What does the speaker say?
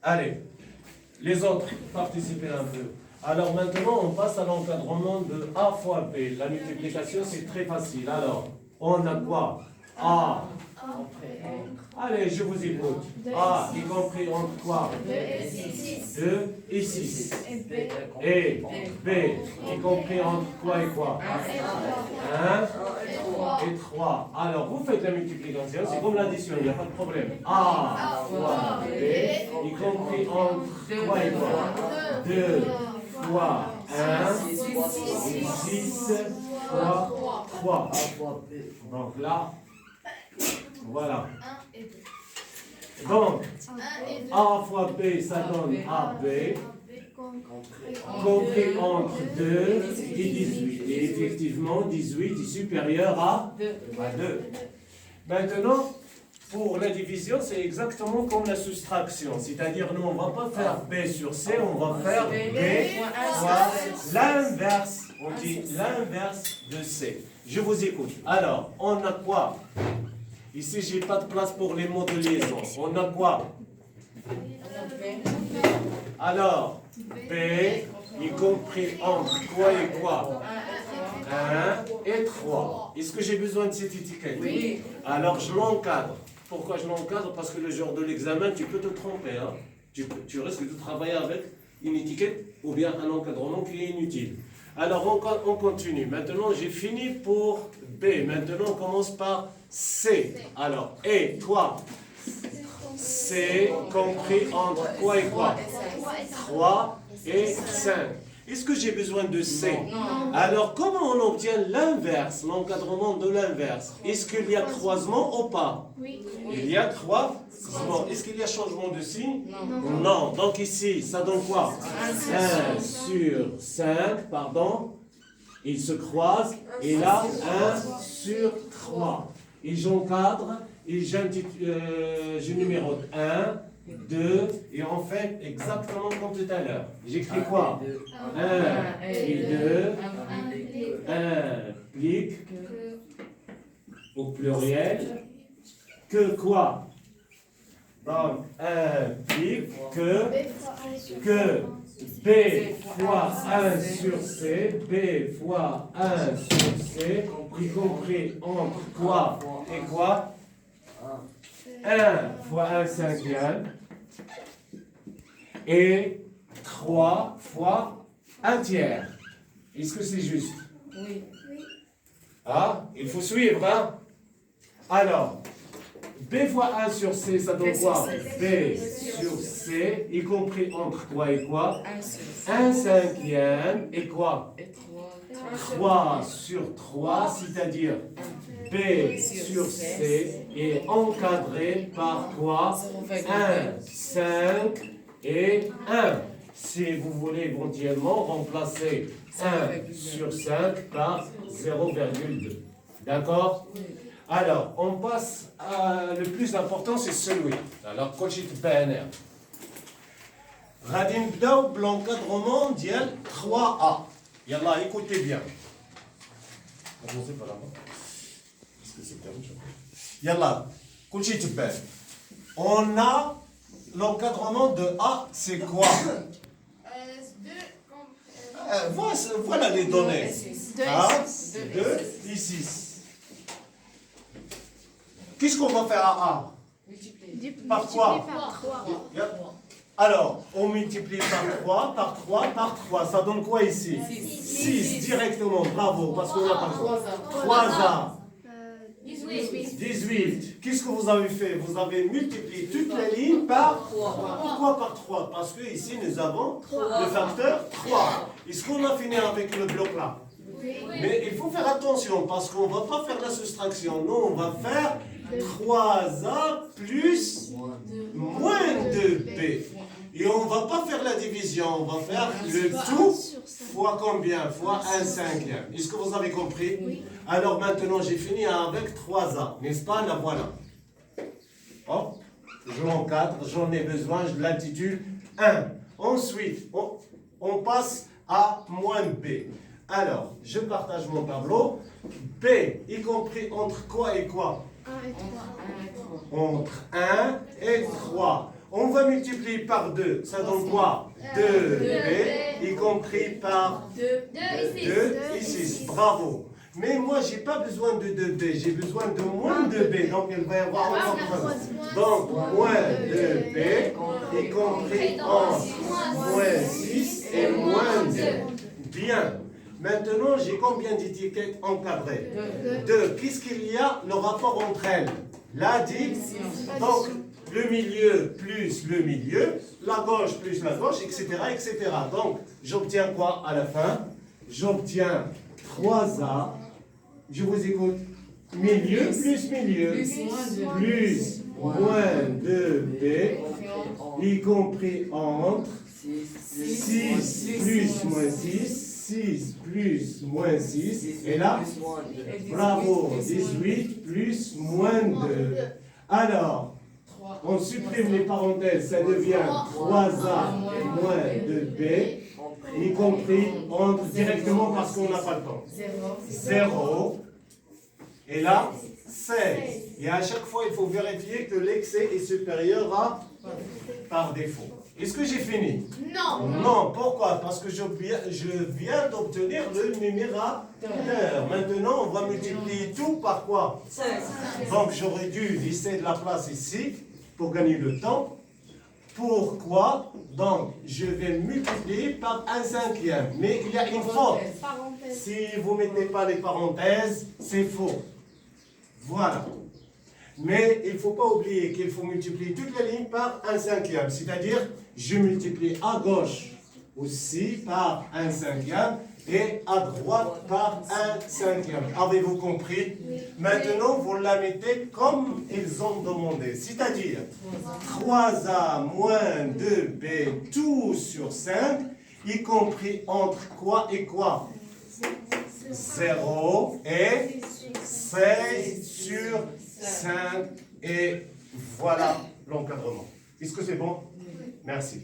Allez, les autres, participez un peu. Alors maintenant, on passe à l'encadrement de A fois B. La multiplication, c'est très facile. Alors, on a quoi? A. Allez, je vous écoute. A, y compris entre quoi? 2 et 6. Et B, y compris entre quoi et quoi? 1 et 3. Alors, vous faites la multiplication, c'est comme l'addition, il n'y a pas de problème. A fois B, y compris entre quoi et quoi? 2 fois 1 et 6 fois 3. Donc là, voilà. Donc, A fois B, ça donne AB, compris entre 2 et 18. Et effectivement, 18 est supérieur à 2. Maintenant, pour la division, c'est exactement comme la soustraction. C'est-à-dire, nous, on ne va pas faire B sur C, on va faire B fois l'inverse. On dit l'inverse de C. Je vous écoute. Alors, on a quoi? Ici, je n'ai pas de place pour les mots de liaison. On a quoi? Alors, B, y compris entre quoi et quoi? 1 et 3. Est-ce que j'ai besoin de cette étiquette? Oui. Alors, je l'encadre. Pourquoi je l'encadre? Parce que le jour de l'examen, tu peux te tromper. Hein? Tu risques de travailler avec une étiquette ou bien un encadrement qui est inutile. Alors, on continue. Maintenant, j'ai fini pour B. Maintenant, on commence par C. Alors, et toi? C compris entre quoi et quoi? 3 et 5. Est-ce que j'ai besoin de C? Non. Alors, comment on obtient l'inverse, l'encadrement de l'inverse? Est-ce qu'il y a croisement ou pas? Oui. Il y a croisement. Est-ce qu'il y a changement de signe? Non. Non. Donc ici, ça donne quoi? 1 sur 5, pardon. Ils se croisent. Et là, 1 sur 3. Et j'encadre. Et je numérote 1, 2, et on fait exactement comme tout à l'heure. J'écris quoi? 1 et 2, implique au pluriel que quoi? Donc, implique que B fois 1 sur C, B fois 1 sur C, y compris entre quoi et quoi? 1 fois 1 cinquième et 3 fois 1 tiers. Est-ce que c'est juste? Oui. Ah, il faut suivre, hein? Alors, B fois 1 sur C, ça donne quoi? B sur C, y compris entre quoi et quoi? 1 cinquième et quoi? 3 sur 3, c'est-à-dire B sur C est encadré par quoi? 1, 5 et 1. Si vous voulez éventuellement remplacer 1 sur 5 par 0,2. D'accord? Alors, on passe à le plus important, c'est celui. Alors, كلشي تبع غادي نبداو بالencadrement ديال 3A. يلا écoutez bien. Commencez par là-bas. Est-ce que c'est permis? Yalla, كلشي تبع. On a l'encadrement de A, c'est quoi? Voilà les données. 2 et 6. Qu'est-ce qu'on va faire à A? Par quoi? Alors, on multiplie par 3, par 3, par 3. Ça donne quoi ici? 6 directement, bravo, parce qu'on a pas 3A. 18. Qu'est-ce que vous avez fait? Vous avez multiplié toute la ligne par 3. Pourquoi par 3? Parce que ici nous avons le facteur 3. Est-ce qu'on a fini avec le bloc là? Mais il faut faire attention parce qu'on ne va pas faire la soustraction. Non, on va faire 3A plus moins 2B. Et on ne va pas faire la division, on va faire le tout fois combien? Fois 1 cinquième. Est-ce que vous avez compris? Oui. Alors maintenant, j'ai fini avec 3A, n'est-ce pas? La voilà. Hop, je l'encadre, j'en ai besoin, je l'intitule 1. Ensuite, on passe à moins B. Alors, je partage mon tableau. B, y compris entre quoi et quoi? 1 et 3. Entre 1 et 3. On va multiplier par 2. Ça donne quoi? 2b, y compris par 2 et 6. Bravo. Mais moi, je n'ai pas besoin de 2b, j'ai besoin de moins 2b. Donc, il va y avoir encore 3. Donc, moins 2b, y compris entre moins 6 et moins 2. Bien. Maintenant, j'ai combien d'étiquettes encadrées? 2. Qu'est-ce qu'il y a? Le rapport entre elles. L'addition. Donc, le milieu plus le milieu, la gauche plus la gauche, etc. etc. Donc, j'obtiens quoi à la fin? J'obtiens 3A. Je vous écoute. Milieu plus milieu. Plus moins 2B, y compris entre 6 plus moins 6. 6 plus moins 6, et là, bravo, 18 plus moins 2. Alors, on supprime les parenthèses, ça devient 3A moins 2B, y compris entre directement parce qu'on n'a pas le temps. 0, et là, 16. Et à chaque fois, il faut vérifier que l'excès est supérieur à par défaut. Est-ce que j'ai fini? Non. Non, pourquoi? Parce que je viens d'obtenir le numérateur. Maintenant, on va multiplier tout par quoi? 16. Donc, j'aurais dû laisser de la place ici pour gagner le temps. Pourquoi? Donc, je vais multiplier par 1/5. Mais il y a une faute. Si vous ne mettez pas les parenthèses, c'est faux. Voilà. Mais il ne faut pas oublier qu'il faut multiplier toutes les lignes par 1/5. C'est-à-dire, je multiplie à gauche aussi par 1/5 et à droite par 1/5. Avez-vous compris? Maintenant, vous la mettez comme ils ont demandé. C'est-à-dire, 3A moins 2B tout sur 5, y compris entre quoi et quoi? 0 et 16 sur 5. Et voilà l'encadrement. Est-ce que c'est bon? Merci.